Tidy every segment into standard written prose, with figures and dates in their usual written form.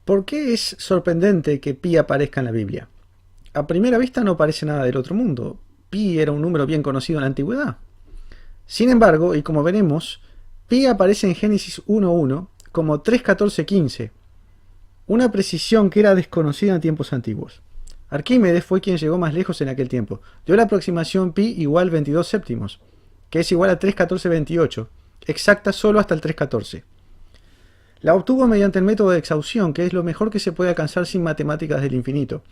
¿Por qué es sorprendente que pi aparezca en la Biblia? A primera vista no parece nada del otro mundo. Pi era un número bien conocido en la antigüedad. Sin embargo, y como veremos, pi aparece en Génesis 1.1 como 3.14.15, una precisión que era desconocida en tiempos antiguos. Arquímedes fue quien llegó más lejos en aquel tiempo. Dio la aproximación pi igual 22 séptimos, que es igual a 3.14.28, exacta solo hasta el 3.14. La obtuvo mediante el método de exhaustión, que es lo mejor que se puede alcanzar sin matemáticas del infinito.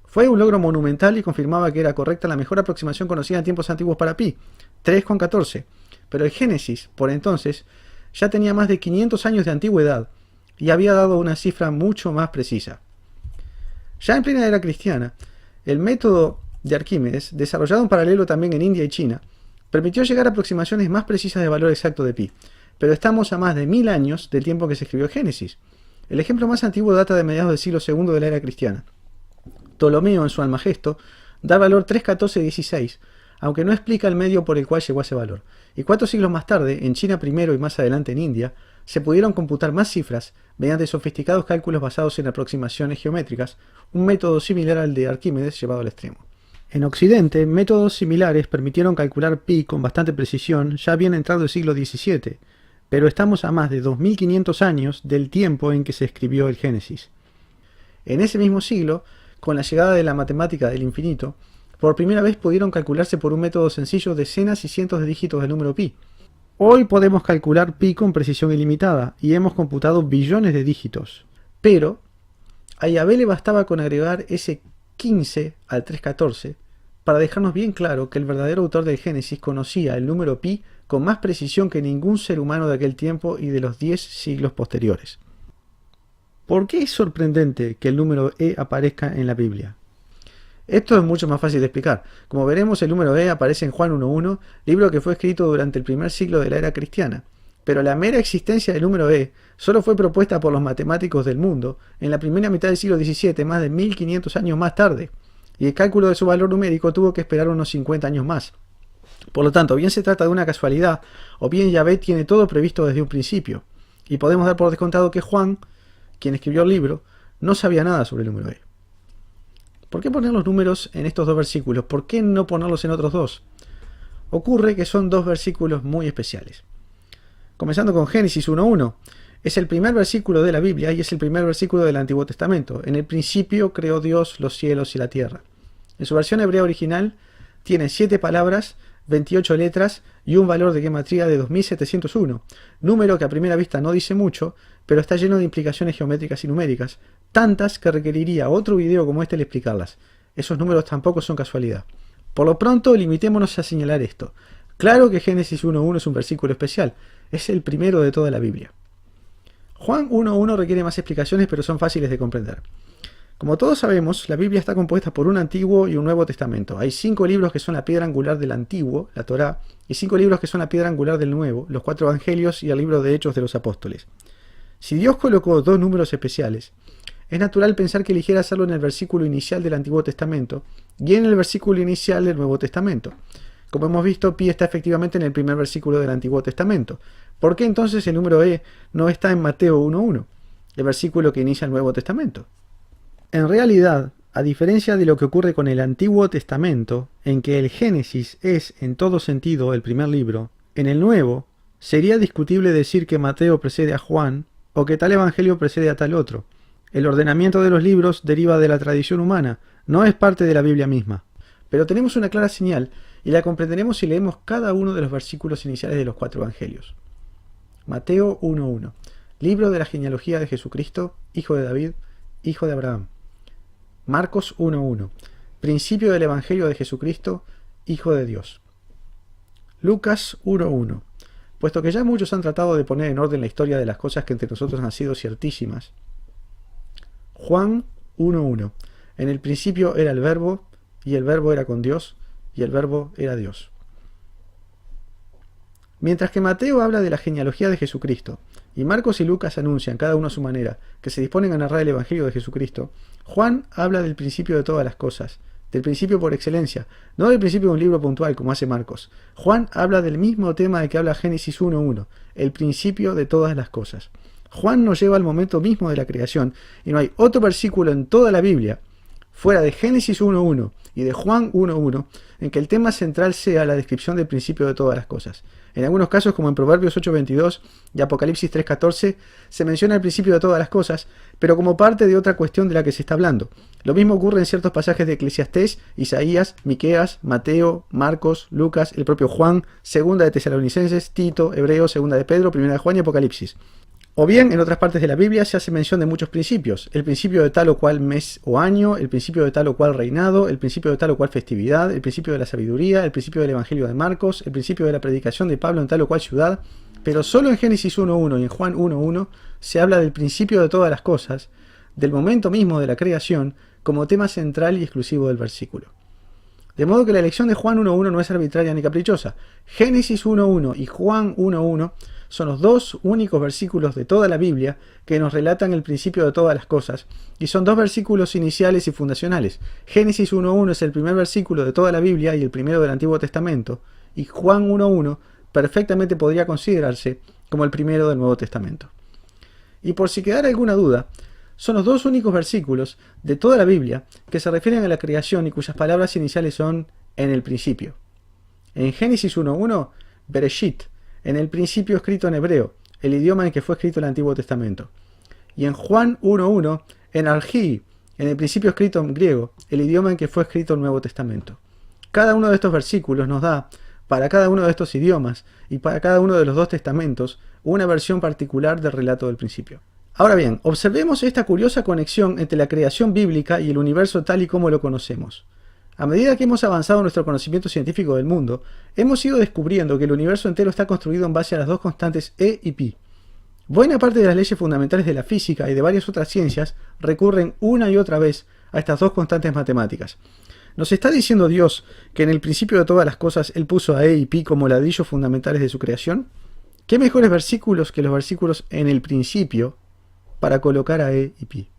Fue un logro monumental y confirmaba que era correcta la mejor aproximación conocida en tiempos antiguos para pi, 3,14. Pero el Génesis, por entonces, ya tenía más de 500 años de antigüedad y había dado una cifra mucho más precisa. Ya en plena era cristiana, el método de Arquímedes, desarrollado en paralelo también en India y China, permitió llegar a aproximaciones más precisas del valor exacto de pi. Pero estamos a más de 1000 años del tiempo que se escribió Génesis. El ejemplo más antiguo data de mediados del siglo II de la era cristiana. Ptolomeo, en su Almagesto, da el valor 3.14.16, aunque no explica el medio por el cual llegó a ese valor. Y 4 siglos más tarde, en China primero y más adelante en India, se pudieron computar más cifras mediante sofisticados cálculos basados en aproximaciones geométricas, un método similar al de Arquímedes llevado al extremo. En Occidente, métodos similares permitieron calcular pi con bastante precisión ya bien entrado el siglo XVII, pero estamos a más de 2500 años del tiempo en que se escribió el Génesis. En ese mismo siglo, con la llegada de la matemática del infinito, por primera vez pudieron calcularse por un método sencillo decenas y cientos de dígitos del número pi. Hoy podemos calcular pi con precisión ilimitada y hemos computado billones de dígitos. Pero a Yahvé le bastaba con agregar ese 15 al 314 para dejarnos bien claro que el verdadero autor del Génesis conocía el número pi con más precisión que ningún ser humano de aquel tiempo y de los 10 siglos posteriores. ¿Por qué es sorprendente que el número E aparezca en la Biblia? Esto es mucho más fácil de explicar. Como veremos, el número E aparece en Juan 1.1, libro que fue escrito durante el primer siglo de la era cristiana. Pero la mera existencia del número E solo fue propuesta por los matemáticos del mundo en la primera mitad del siglo XVII, más de 1500 años más tarde, y el cálculo de su valor numérico tuvo que esperar unos 50 años más. Por lo tanto, bien se trata de una casualidad, o bien Yahvé tiene todo previsto desde un principio, y podemos dar por descontado que Juan, quien escribió el libro, no sabía nada sobre el número E. ¿Por qué poner los números en estos dos versículos? ¿Por qué no ponerlos en otros dos? Ocurre que son dos versículos muy especiales. Comenzando con Génesis 1.1, es el primer versículo de la Biblia y es el primer versículo del Antiguo Testamento. En el principio creó Dios los cielos y la tierra. En su versión hebrea original tiene 7 palabras, 28 letras y un valor de gematría de 2701, número que a primera vista no dice mucho, pero está lleno de implicaciones geométricas y numéricas, tantas que requeriría otro video como este al explicarlas. Esos números tampoco son casualidad. Por lo pronto, limitémonos a señalar esto. Claro que Génesis 1.1 es un versículo especial, es el primero de toda la Biblia. Juan 1.1 requiere más explicaciones, pero son fáciles de comprender. Como todos sabemos, la Biblia está compuesta por un Antiguo y un Nuevo Testamento. Hay 5 libros que son la piedra angular del Antiguo, la Torá, y 5 libros que son la piedra angular del Nuevo, los 4 Evangelios y el libro de Hechos de los Apóstoles. Si Dios colocó 2 números especiales, es natural pensar que eligiera hacerlo en el versículo inicial del Antiguo Testamento y en el versículo inicial del Nuevo Testamento. Como hemos visto, pi está efectivamente en el primer versículo del Antiguo Testamento. ¿Por qué entonces el número E no está en Mateo 1.1, el versículo que inicia el Nuevo Testamento? En realidad, a diferencia de lo que ocurre con el Antiguo Testamento, en que el Génesis es en todo sentido el primer libro, en el Nuevo sería discutible decir que Mateo precede a Juan o que tal evangelio precede a tal otro. El ordenamiento de los libros deriva de la tradición humana, no es parte de la Biblia misma. Pero tenemos una clara señal y la comprenderemos si leemos cada uno de los versículos iniciales de los 4 evangelios. Mateo 1.1, libro de la genealogía de Jesucristo, hijo de David, hijo de Abraham. Marcos 1.1, principio del evangelio de Jesucristo, hijo de Dios. Lucas 1.1, puesto que ya muchos han tratado de poner en orden la historia de las cosas que entre nosotros han sido ciertísimas. Juan 1.1, en el principio era el Verbo, y el Verbo era con Dios, y el Verbo era Dios. Mientras que Mateo habla de la genealogía de Jesucristo, y Marcos y Lucas anuncian, cada uno a su manera, que se disponen a narrar el Evangelio de Jesucristo, Juan habla del principio de todas las cosas, del principio por excelencia, no del principio de un libro puntual como hace Marcos. Juan habla del mismo tema de que habla Génesis 1.1, el principio de todas las cosas. Juan nos lleva al momento mismo de la creación y no hay otro versículo en toda la Biblia, fuera de Génesis 1.1 y de Juan 1.1, en que el tema central sea la descripción del principio de todas las cosas. En algunos casos, como en Proverbios 8.22 y Apocalipsis 3.14, se menciona el principio de todas las cosas, pero como parte de otra cuestión de la que se está hablando. Lo mismo ocurre en ciertos pasajes de Eclesiastés, Isaías, Miqueas, Mateo, Marcos, Lucas, el propio Juan, Segunda de Tesalonicenses, Tito, Hebreos, Segunda de Pedro, Primera de Juan y Apocalipsis. O bien, en otras partes de la Biblia se hace mención de muchos principios. El principio de tal o cual mes o año, el principio de tal o cual reinado, el principio de tal o cual festividad, el principio de la sabiduría, el principio del Evangelio de Marcos, el principio de la predicación de Pablo en tal o cual ciudad. Pero solo en Génesis 1.1 y en Juan 1.1 se habla del principio de todas las cosas, del momento mismo de la creación, como tema central y exclusivo del versículo. De modo que la elección de Juan 1.1 no es arbitraria ni caprichosa. Génesis 1.1 y Juan 1.1 son los dos únicos versículos de toda la Biblia que nos relatan el principio de todas las cosas, y son dos versículos iniciales y fundacionales. Génesis 1.1 es el primer versículo de toda la Biblia y el primero del Antiguo Testamento, y Juan 1.1 perfectamente podría considerarse como el primero del Nuevo Testamento. Y por si quedara alguna duda, son los dos únicos versículos de toda la Biblia que se refieren a la creación y cuyas palabras iniciales son en el principio. En Génesis 1.1, Bereshit, en el principio escrito en hebreo, el idioma en que fue escrito el Antiguo Testamento. Y en Juan 1.1, en Argí, en el principio escrito en griego, el idioma en que fue escrito el Nuevo Testamento. Cada uno de estos versículos nos da, para cada uno de estos idiomas y para cada uno de los dos testamentos, una versión particular del relato del principio. Ahora bien, observemos esta curiosa conexión entre la creación bíblica y el universo tal y como lo conocemos. A medida que hemos avanzado en nuestro conocimiento científico del mundo, hemos ido descubriendo que el universo entero está construido en base a las dos constantes E y Pi. Buena parte de las leyes fundamentales de la física y de varias otras ciencias recurren una y otra vez a estas dos constantes matemáticas. ¿Nos está diciendo Dios que en el principio de todas las cosas Él puso a E y Pi como ladrillos fundamentales de su creación? ¿Qué mejores versículos que los versículos en el principio para colocar a E y Pi?